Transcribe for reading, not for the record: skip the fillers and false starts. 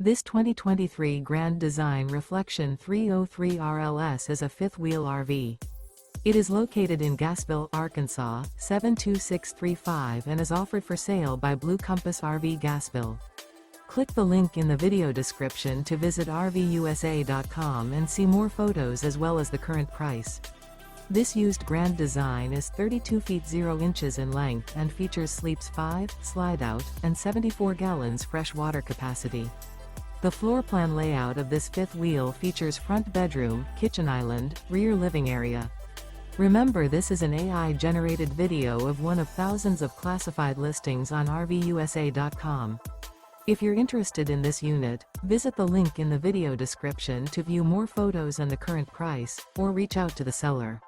This 2023 Grand Design Reflection 303 RLS is a fifth-wheel RV. It is located in Gassville, Arkansas, 72635 and is offered for sale by Blue Compass RV Gassville. Click the link in the video description to visit RVUSA.com and see more photos as well as the current price. This used Grand Design is 32 feet 0 inches in length and features sleeps 5, Slideout, and 74 gallons fresh water capacity. The floor plan layout of this fifth wheel features front bedroom, kitchen island, rear living area. Remember, this is an AI-generated video of one of thousands of classified listings on RVUSA.com. If you're interested in this unit, visit the link in the video description to view more photos and the current price, or reach out to the seller.